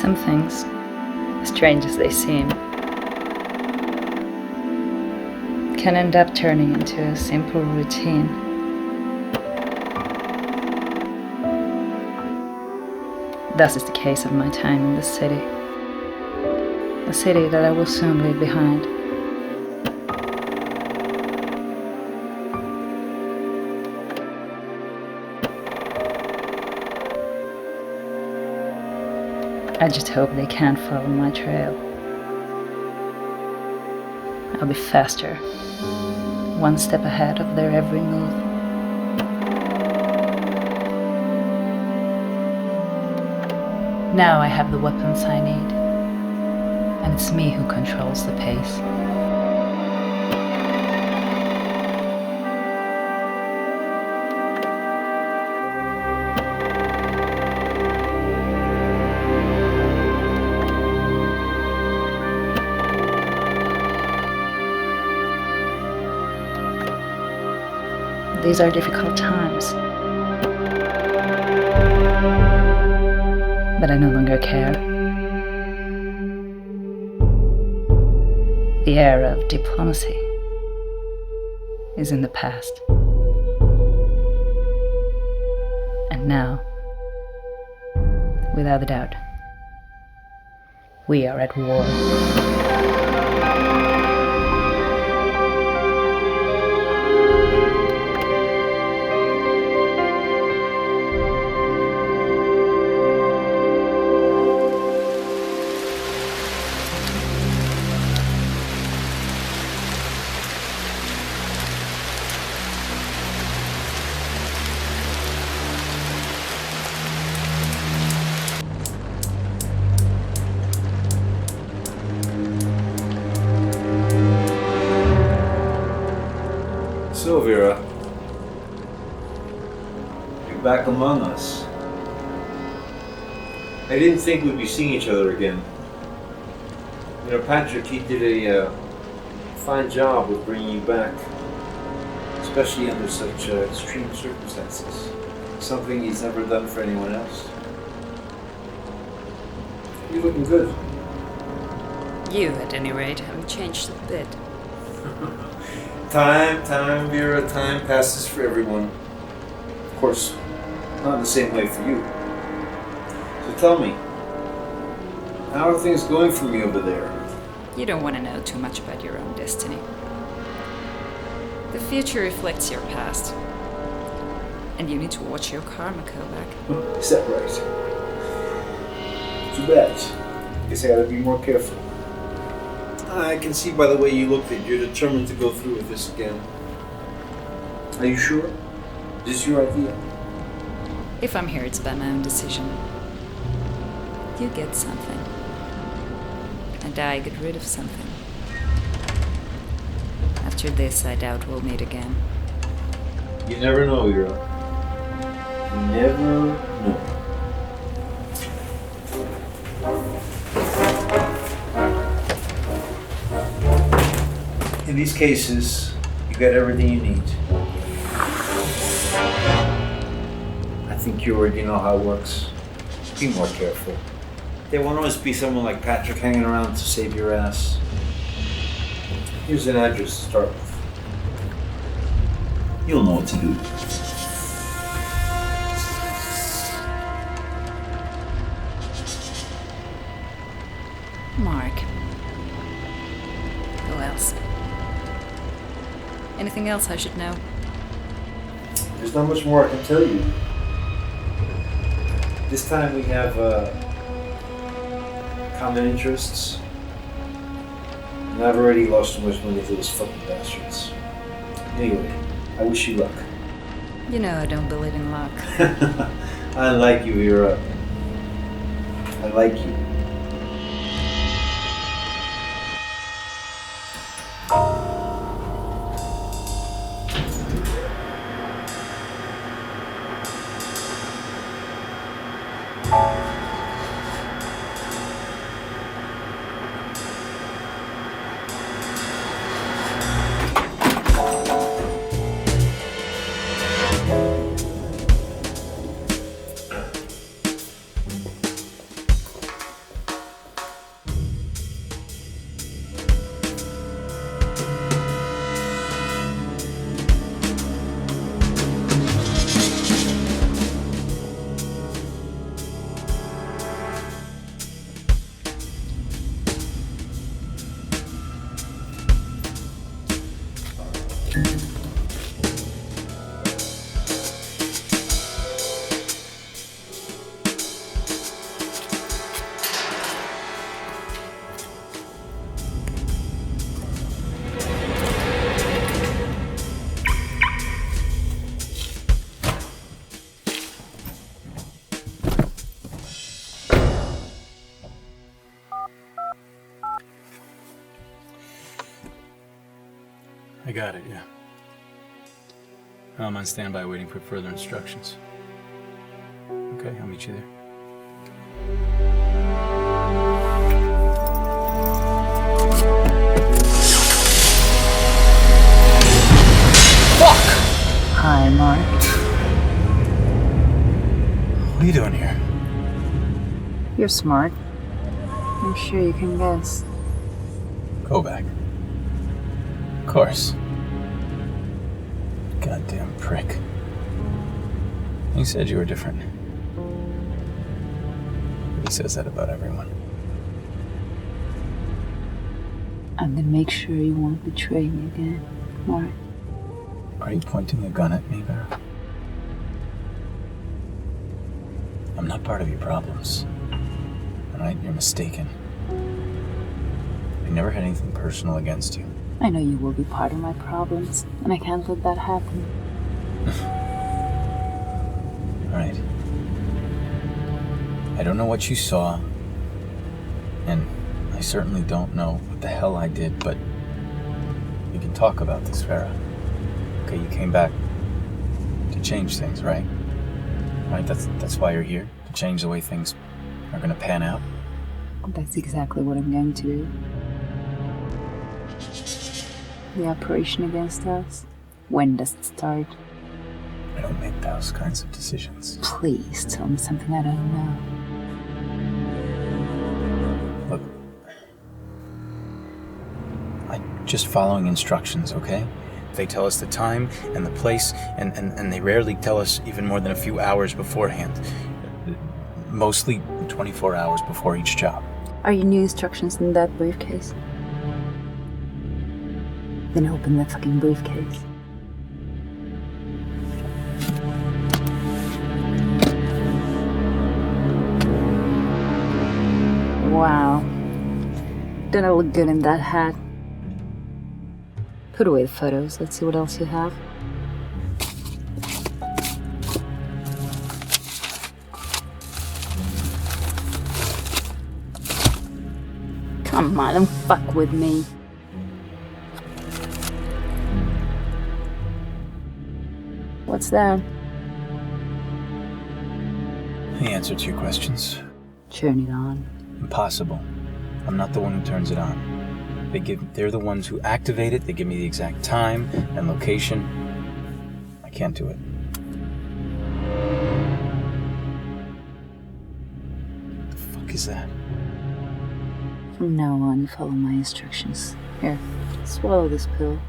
Some things, strange as they seem, can end up turning into a simple routine. Thus is the case of my time in the city. A city that I will soon leave behind. I just hope they can't follow my trail. I'll be faster, one step ahead of their every move. Now I have the weapons I need, and it's me who controls the pace. These are difficult times, but I no longer care. The era of diplomacy is in the past. And now, without a doubt, we are at war. So, Vera, you're back among us. I didn't think we'd be seeing each other again. You know, Patrick, he did a fine job with bringing you back, especially under such extreme circumstances. Something he's never done for anyone else. You're looking good. You, at any rate, haven't changed a bit. Time, Vera, time passes for everyone. Of course, not the same way for you. So tell me, how are things going for me over there? You don't want to know too much about your own destiny. The future reflects your past. And you need to watch your karma go back. Is that right? Too bad. Guess I gotta be more careful. I can see by the way you look that you're determined to go through with this again. Are you sure? Is this your idea? If I'm here, it's by my own decision. You get something. And I get rid of something. After this, I doubt we'll meet again. You never know, Vera. You never know. In these cases, you got everything you need. I think you already know how it works. Be more careful. There won't always be someone like Patrick hanging around to save your ass. Here's an address to start with. You'll know what to do. Mark. Who else? Anything else I should know? There's not much more I can tell you. This time we have common interests. And I've already lost too much money to those fucking bastards. Anyway, I wish you luck. You know I don't believe in luck. I like you, Vera. I like you. I got it, yeah. I'm on standby waiting for further instructions. Okay, I'll meet you there. Fuck! Hi, Mark. What are you doing here? You're smart. I'm sure you can guess. Go back. Of course. Goddamn prick. You said you were different. He says that about everyone. And then make sure you won't betray me again, Mark. Are you pointing a gun at me, Vera? I'm not part of your problems. Alright, you're mistaken. I never had anything personal against you. I know you will be part of my problems, and I can't let that happen. Alright. I don't know what you saw, and I certainly don't know what the hell I did, but we can talk about this, Vera. Okay, you came back to change things, right? Right, that's why you're here, to change the way things are gonna pan out. That's exactly what I'm going to do. The operation against us? When does it start? I don't make those kinds of decisions. Please tell me something I don't know. Look, I'm just following instructions, okay? They tell us the time and the place, and they rarely tell us even more than a few hours beforehand. Mostly 24 hours before each job. Are your new instructions in that briefcase? Then open the fucking briefcase. Wow. Don't I look good in that hat? Put away the photos. Let's see what else you have. Come on, don't fuck with me. What's that? The answer to your questions. Turn it on. Impossible. I'm not the one who turns it on. They're the ones who activate it. They give me the exact time and location. I can't do it. What the fuck is that? From now on, you follow my instructions. Here, swallow this pill.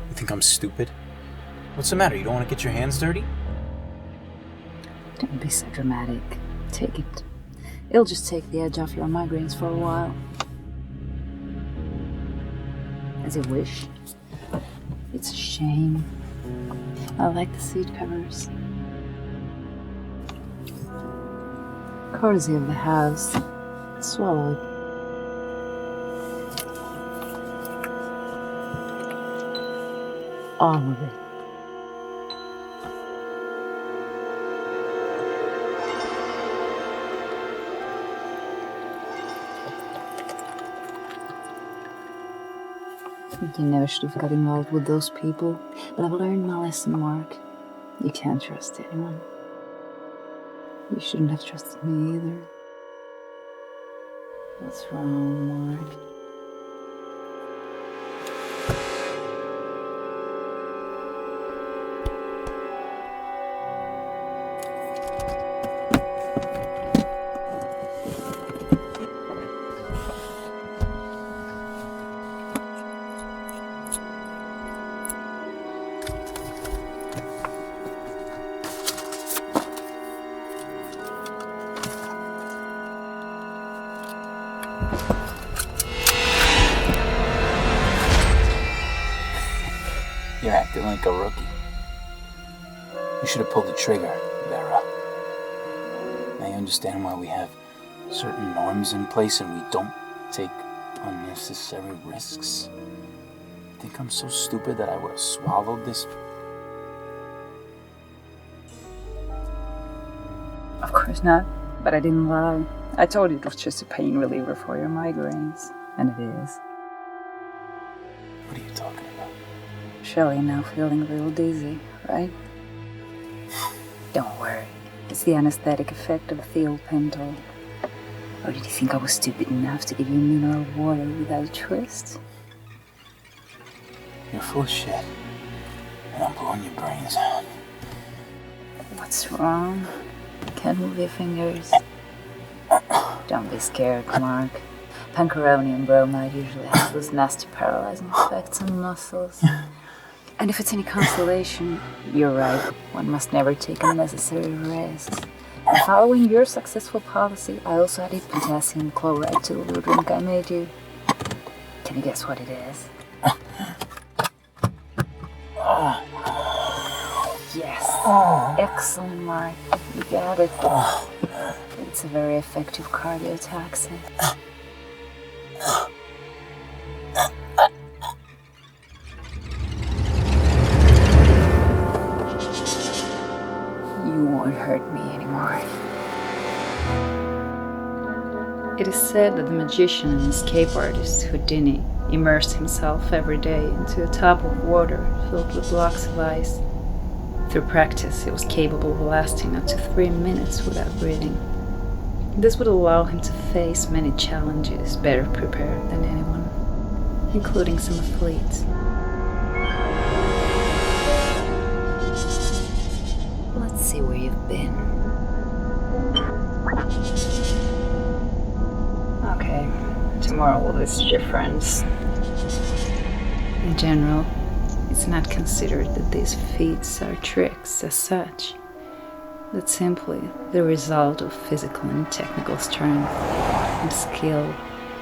You think I'm stupid? What's the matter? You don't want to get your hands dirty? Don't be so dramatic. Take it. It'll just take the edge off your migraines for a while. As you wish. It's a shame. I like the seat covers. Courtesy of the house. Swallow it. All of it. You never should have got involved with those people, but I've learned my lesson, Mark. You can't trust anyone. You shouldn't have trusted me either. What's wrong, Mark? like a rookie. You should have pulled the trigger, Vera. I understand why we have certain norms in place and we don't take unnecessary risks. I think I'm so stupid that I would have swallowed this. Of course not, but I didn't lie. I told you it was just a pain reliever for your migraines, and it is. What are you talking about? Surely you're now feeling a little dizzy, right? Don't worry, it's the anesthetic effect of the thiopentol. Or did you think I was stupid enough to give you mineral water without a twist? You're full of shit, and I'm blowing your brains out. What's wrong? Can't move your fingers. Don't be scared, Mark. Pancuronium bromide usually has those nasty paralyzing effects on muscles. And if it's any consolation, you're right. One must never take unnecessary risks. And following your successful policy, I also added potassium chloride to the little drink I made you. Can you guess what it is? Yes. Excellent, Mark. You got it. It's a very effective cardiotoxin. You won't hurt me anymore. It is said that the magician and escape artist Houdini immersed himself every day into a tub of water filled with blocks of ice. Through practice, he was capable of lasting up to 3 minutes without breathing. This would allow him to face many challenges better prepared than anyone, including some athletes. Let's see where you've been. Okay, tomorrow we'll visit your friends. In general, it's not considered that these feats are tricks as such, but simply the result of physical and technical strength and skill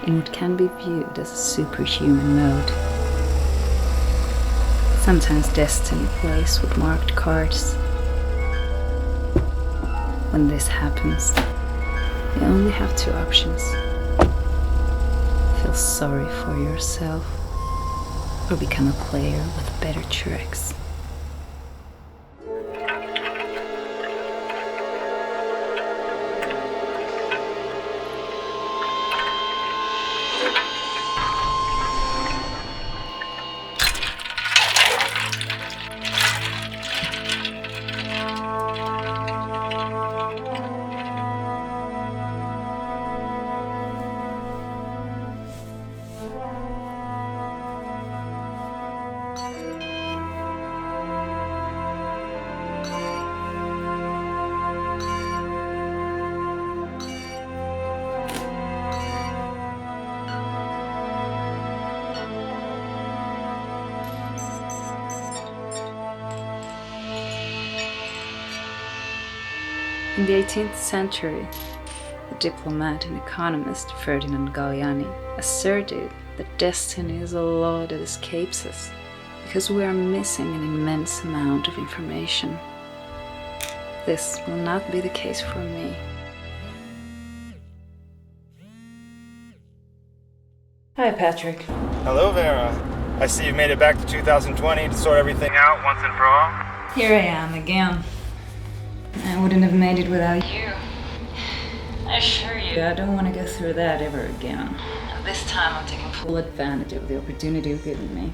in what can be viewed as a superhuman mode. Sometimes destiny plays with marked cards. When this happens, you only have 2 options. Feel sorry for yourself, or become a player with better tricks. In the 18th century, the diplomat and economist Ferdinand Gaëlle asserted that destiny is a law that escapes us because we are missing an immense amount of information. This will not be the case for me. Hi, Patrick. Hello, Vera. I see you've made it back to 2020 to sort everything out once and for all. Here I am again. I wouldn't have made it without you. I assure you, I don't want to go through that ever again. This time I'm taking full advantage of the opportunity you've given me.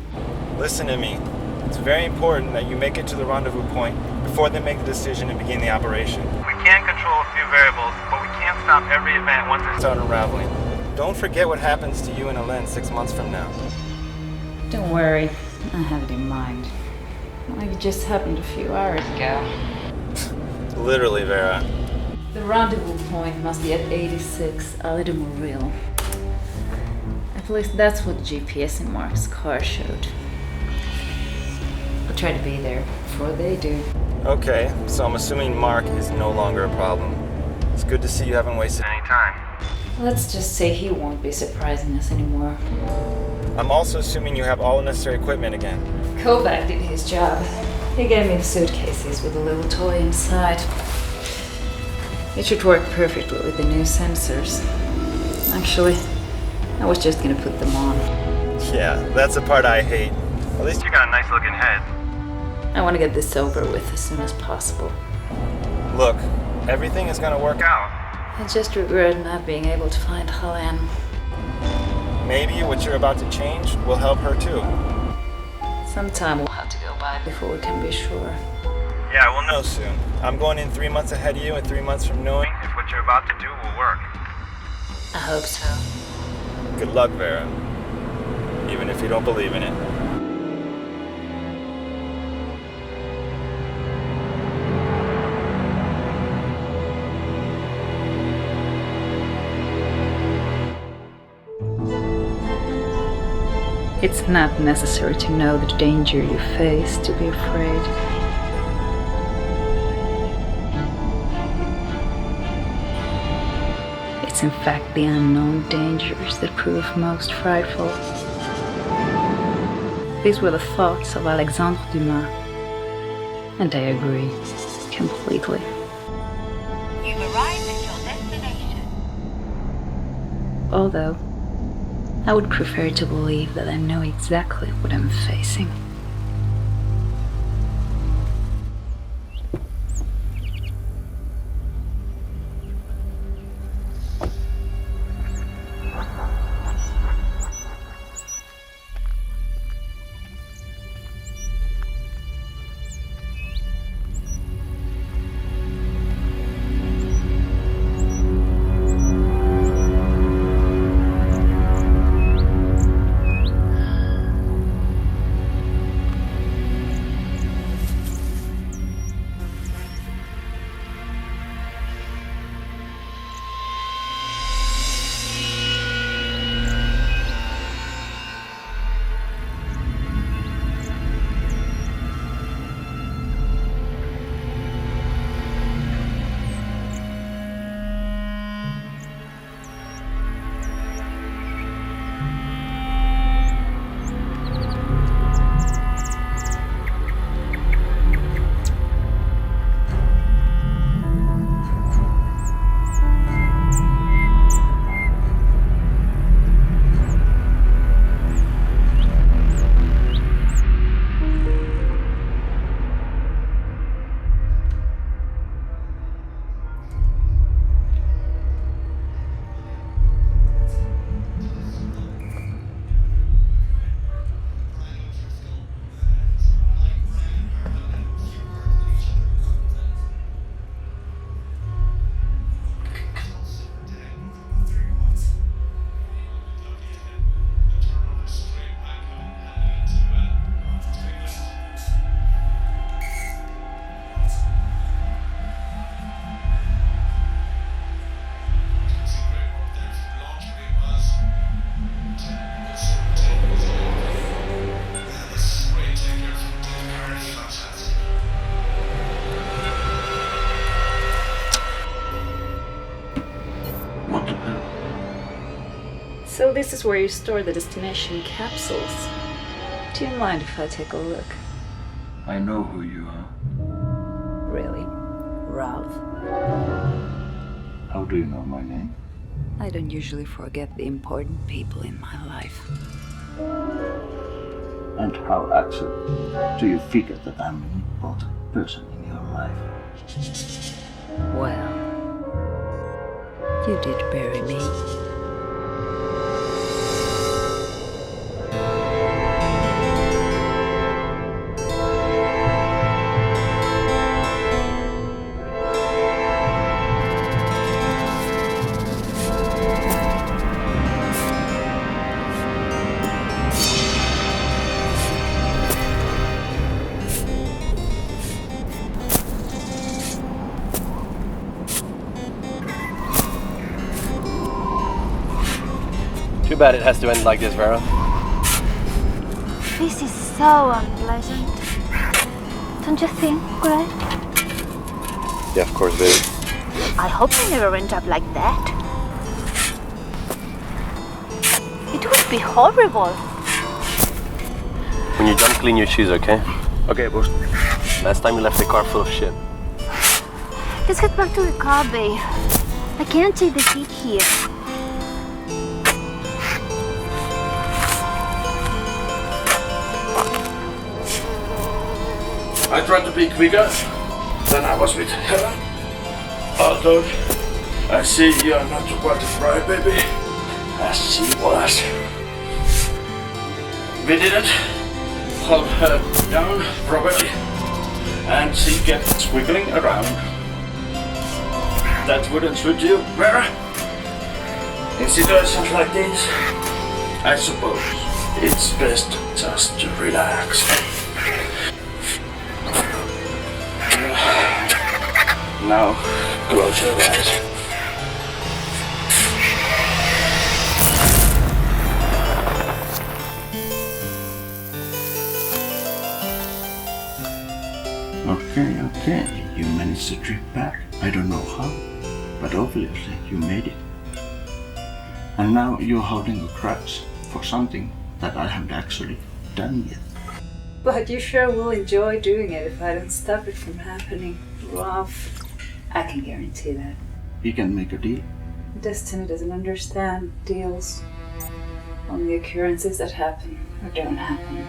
Listen to me. It's very important that you make it to the rendezvous point before they make the decision and begin the operation. We can control a few variables, but we can't stop every event once they start unraveling. Don't forget what happens to you and Ellen 6 months from now. Don't worry, I have it in mind. Like it just happened a few hours ago. Literally, Vera. The rendezvous point must be at 86 a little more real. At least that's what the GPS in Mark's car showed. I'll try to be there before they do. Okay, so I'm assuming Mark is no longer a problem. It's good to see you haven't wasted any time. Let's just say he won't be surprising us anymore. I'm also assuming you have all the necessary equipment again. Kovac did his job. He gave me the suitcases with a little toy inside. It should work perfectly with the new sensors. Actually, I was just gonna put them on. Yeah, that's the part I hate. At least you got a nice looking head. I want to get this over with as soon as possible. Look, everything is gonna work out. I just regret not being able to find Helene. Maybe what you're about to change will help her too. Sometime will have to go by before we can be sure. Yeah, we'll know soon. I'm going in 3 months ahead of you and 3 months from knowing if what you're about to do will work. I hope so. Good luck, Vera. Even if you don't believe in it. It's not necessary to know the danger you face to be afraid. It's in fact the unknown dangers that prove most frightful. These were the thoughts of Alexandre Dumas, and I agree completely. You've arrived at your destination. Although, I would prefer to believe that I know exactly what I'm facing. So this is where you store the destination capsules. Do you mind if I take a look? I know who you are. Really? Ralph? How do you know my name? I don't usually forget the important people in my life. And how actually do you figure that I'm an important person in your life? Well, you did bury me. Too bad it has to end like this, Vera. This is so unpleasant. Don't you think, Greg? Yeah, of course, baby. I hope I never end up like that. It would be horrible. When you're done, clean your shoes, okay? Okay, boss. Last time you left the car full of shit. Let's get back to the car, babe. I can't take the heat here. I tried to be quicker than I was with her. Although I see you are not quite a crybaby as she was. We didn't hold her down properly and she kept squiggling around. That wouldn't suit you, Vera. In situations like this, I suppose it's best just to relax. Now, close your eyes. Okay, you managed to trip back. I don't know how, but obviously you made it. And now you're holding a crutch for something that I haven't actually done yet. But you sure will enjoy doing it if I don't stop it from happening. Love. I can guarantee that. We can make a deal. Destiny doesn't understand deals. Only occurrences that happen or don't happen.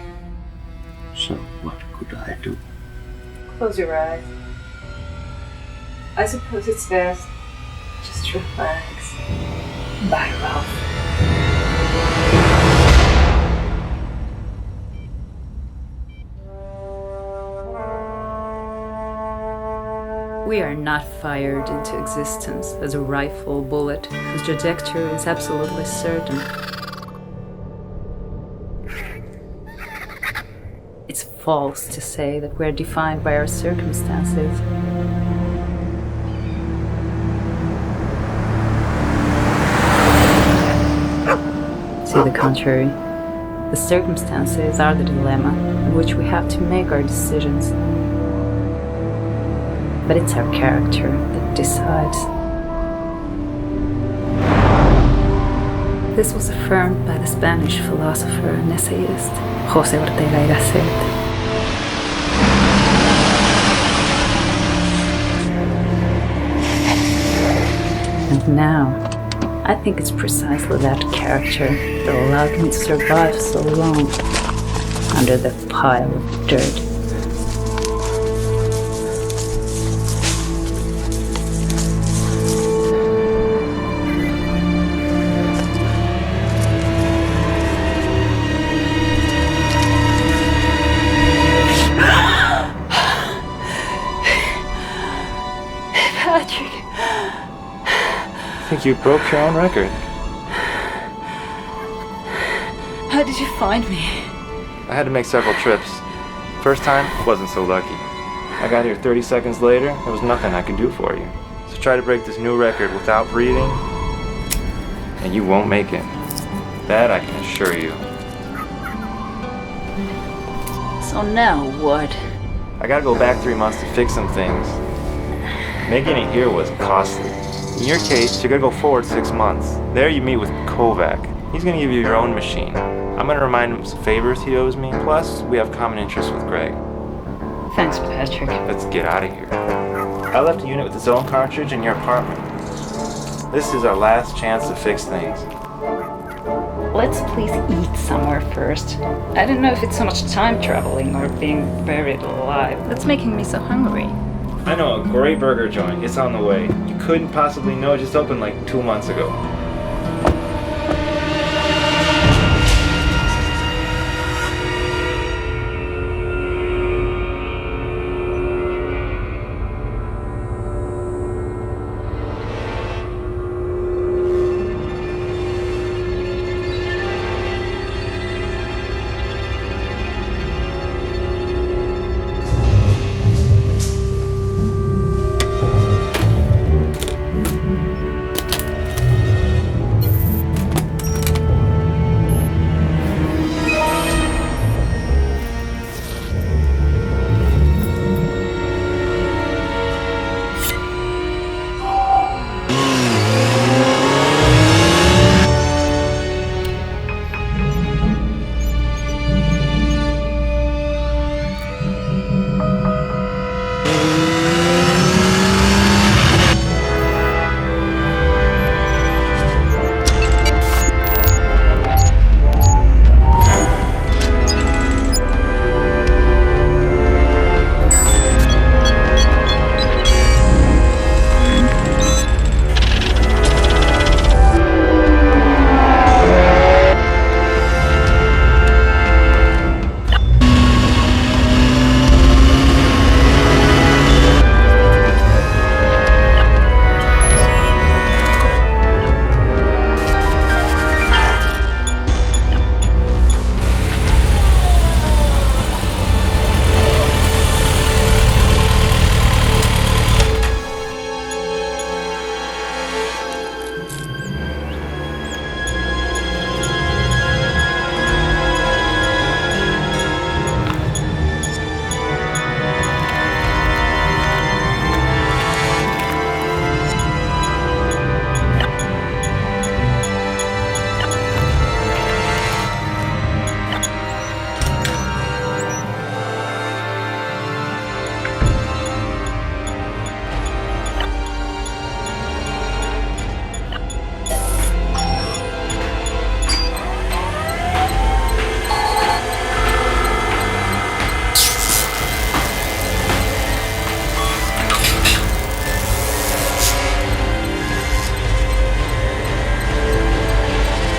So what could I do? Close your eyes. I suppose it's best. Just relax. Bye, Ralph. We are not fired into existence as a rifle bullet whose trajectory is absolutely certain. It's false to say that we're defined by our circumstances. To the contrary, the circumstances are the dilemma in which we have to make our decisions. But it's our character that decides. This was affirmed by the Spanish philosopher and essayist José Ortega y Gasset. And now, I think it's precisely that character that allowed me to survive so long under that pile of dirt. I think you broke your own record. How did you find me? I had to make several trips. First time, wasn't so lucky. I got here 30 seconds later, there was nothing I could do for you. So try to break this new record without breathing, and you won't make it. That I can assure you. So now what? I gotta go back 3 months to fix some things. Making it here was costly. In your case, you're gonna go forward 6 months. There you meet with Kovac. He's gonna give you your own machine. I'm gonna remind him of some favors he owes me. Plus, we have common interests with Greg. Thanks, Patrick. Let's get out of here. I left a unit with its own cartridge in your apartment. This is our last chance to fix things. Let's please eat somewhere first. I don't know if it's so much time traveling or being buried alive that's making me so hungry. I know a great burger joint. It's on the way. You couldn't possibly know it just opened like 2 months ago.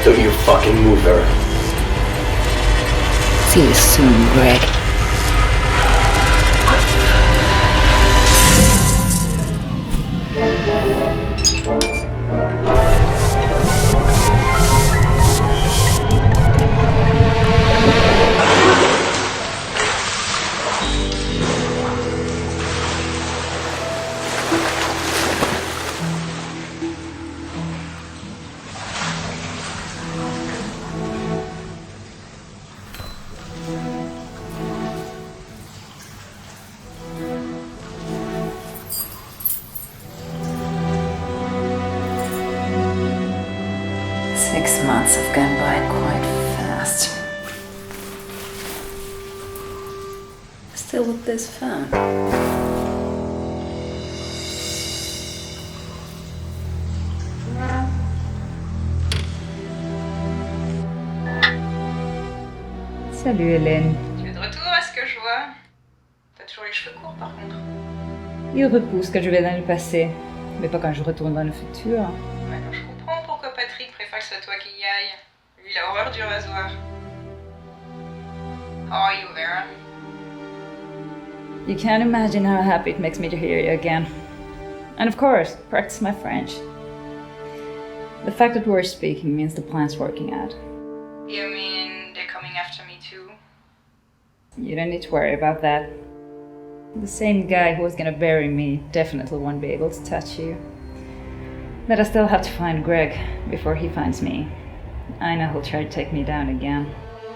Don't you fucking move, Vera. See you soon, Greg. 6 months have gone by quite fast. Still with this phone. Salut Hélène. Tu es de retour à ce que je vois? T'as toujours les cheveux courts par contre. Il repousse quand je vais dans le passé, mais pas quand je retourne dans le futur. Maintenant je comprends pourquoi Patrick préfère que ce soit toi qui y aille. Lui il a horreur du rasoir. How are you, Vera? You can't imagine how happy it makes me to hear you again. And of course, practice my French. The fact that we're speaking means the plan's working out. You mean they're coming after me too? You don't need to worry about that. The same guy who was gonna bury me definitely won't be able to touch you. But I still have to find Greg before he finds me. I know he'll try to take me down again.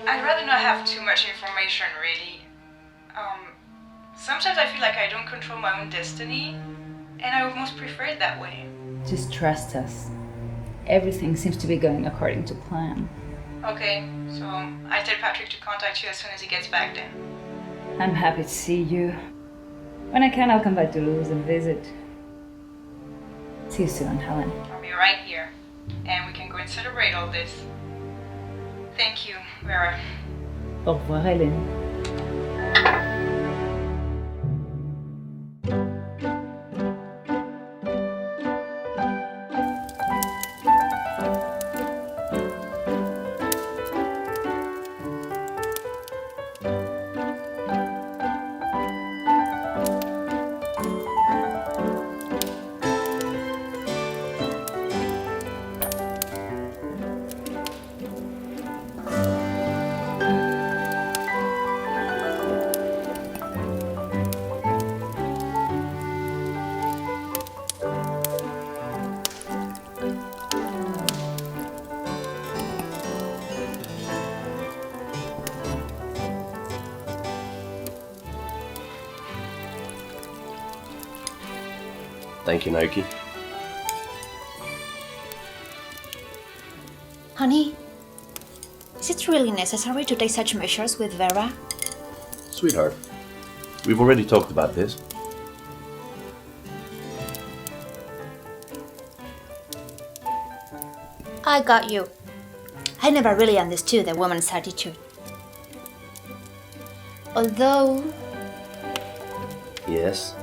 I'd rather not have too much information, really. Sometimes I feel like I don't control my own destiny, and I almost prefer it that way. Just trust us. Everything seems to be going according to plan. Okay, so I'll tell Patrick to contact you as soon as he gets back then. I'm happy to see you. When I can, I'll come by Toulouse and visit. See you soon, Helen. I'll be right here, and we can go and celebrate all this. Thank you, Vera. Au revoir, Hélène. Thank you, Naoki. Honey, is it really necessary to take such measures with Vera? Sweetheart, we've already talked about this. I got you. I never really understood the woman's attitude. Although, Yes?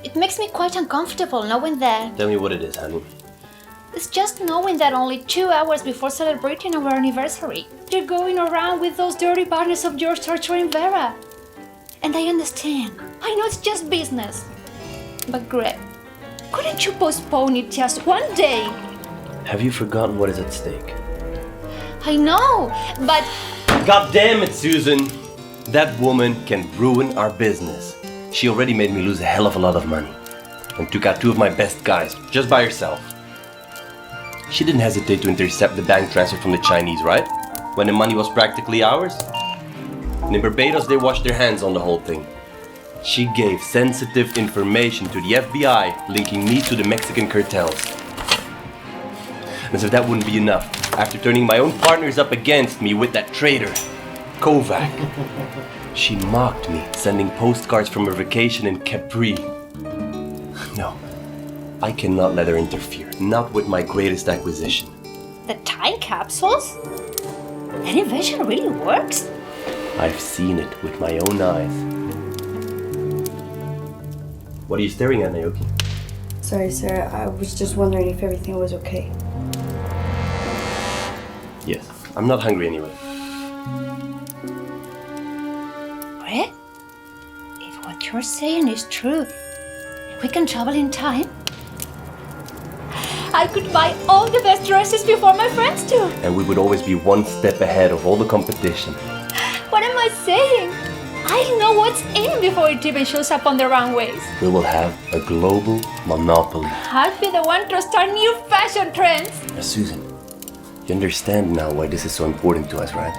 it makes me quite uncomfortable knowing that. Tell me what it is, honey. It's just knowing that only 2 hours before celebrating our anniversary, you're going around with those dirty partners of yours torturing Vera. And I understand. I know it's just business. But Greg, couldn't you postpone it just one day? Have you forgotten what is at stake? I know, but God damn it, Susan! That woman can ruin our business. She already made me lose a hell of a lot of money. And took out 2 of my best guys, just by herself. She didn't hesitate to intercept the bank transfer from the Chinese, right? When the money was practically ours? And in Barbados, they washed their hands on the whole thing. She gave sensitive information to the FBI, linking me to the Mexican cartels. And as if that wouldn't be enough, after turning my own partners up against me with that traitor, Kovac, she mocked me, sending postcards from her vacation in Capri. No, I cannot let her interfere, not with my greatest acquisition. the time capsules? That invention really works? I've seen it with my own eyes. What are you staring at, Naoki? Sorry, sir. I was just wondering if everything was okay. Yes, I'm not hungry anyway. What? If what you're saying is true, we can travel in time, I could buy all the best dresses before my friends do. And we would always be one step ahead of all the competition. What am I saying? I know what's in before it even shows up on the runways. We will have a global monopoly. I'll be the one to start new fashion trends. Susan, you understand now why this is so important to us, right?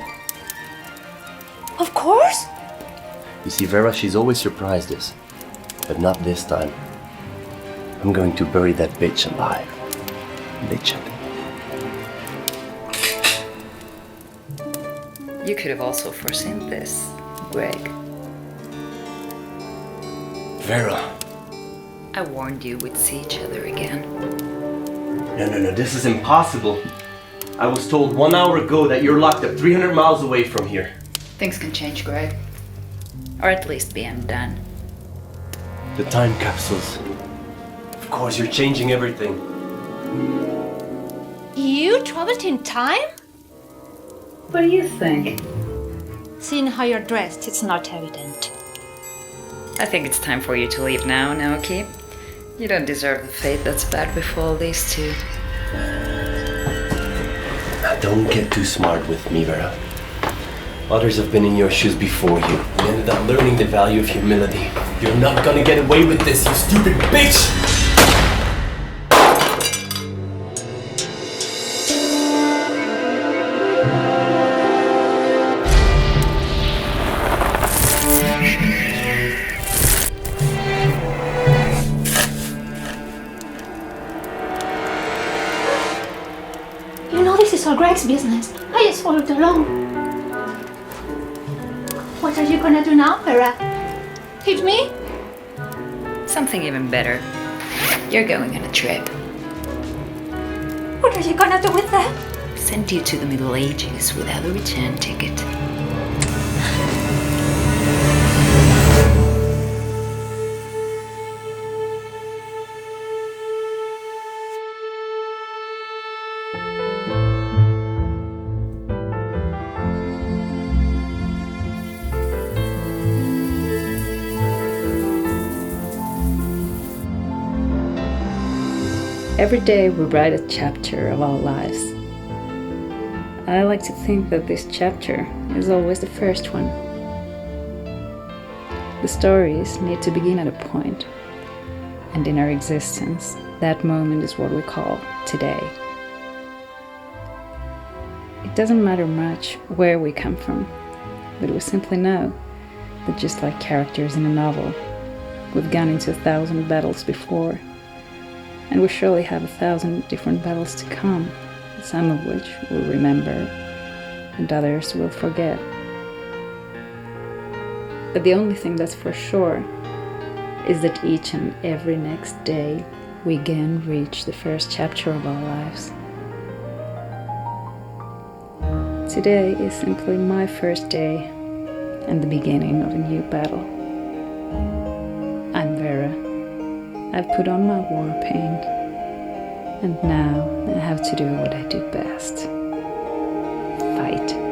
Of course. You see, Vera, she's always surprised us. But not this time. I'm going to bury that bitch alive. Legend. You could have also foreseen this, Greg. Vera. I warned you we'd see each other again. No, this is impossible. I was told 1 hour ago that you're locked up 300 miles away from here. Things can change, Greg. Or at least be undone. The time capsules. Of course, you're changing everything. You traveled in time? What do you think? Seeing how you're dressed, it's not evident. I think it's time for you to leave now, Naoki. You don't deserve the fate that's about to befall these two. Now, don't get too smart with me, Vera. Others have been in your shoes before you. You ended up learning the value of humility. You're not gonna get away with this, you stupid bitch! You know this is all Greg's business. I just followed along. What are you gonna do now, Vera? Hit me? Something even better. You're going on a trip. What are you gonna do with that? Send you to the Middle Ages without a return ticket. Every day we write a chapter of our lives. I like to think that this chapter is always the first one. The stories need to begin at a point, and in our existence, that moment is what we call today. It doesn't matter much where we come from, but we simply know that just like characters in a novel, we've gone into 1,000 battles before. And we surely have 1,000 different battles to come, some of which we'll remember, and others we'll forget. But the only thing that's for sure is that each and every next day we again reach the first chapter of our lives. Today is simply my first day and the beginning of a new battle. I'm Vera. I've put on my war paint, and now I have to do what I do best. Fight.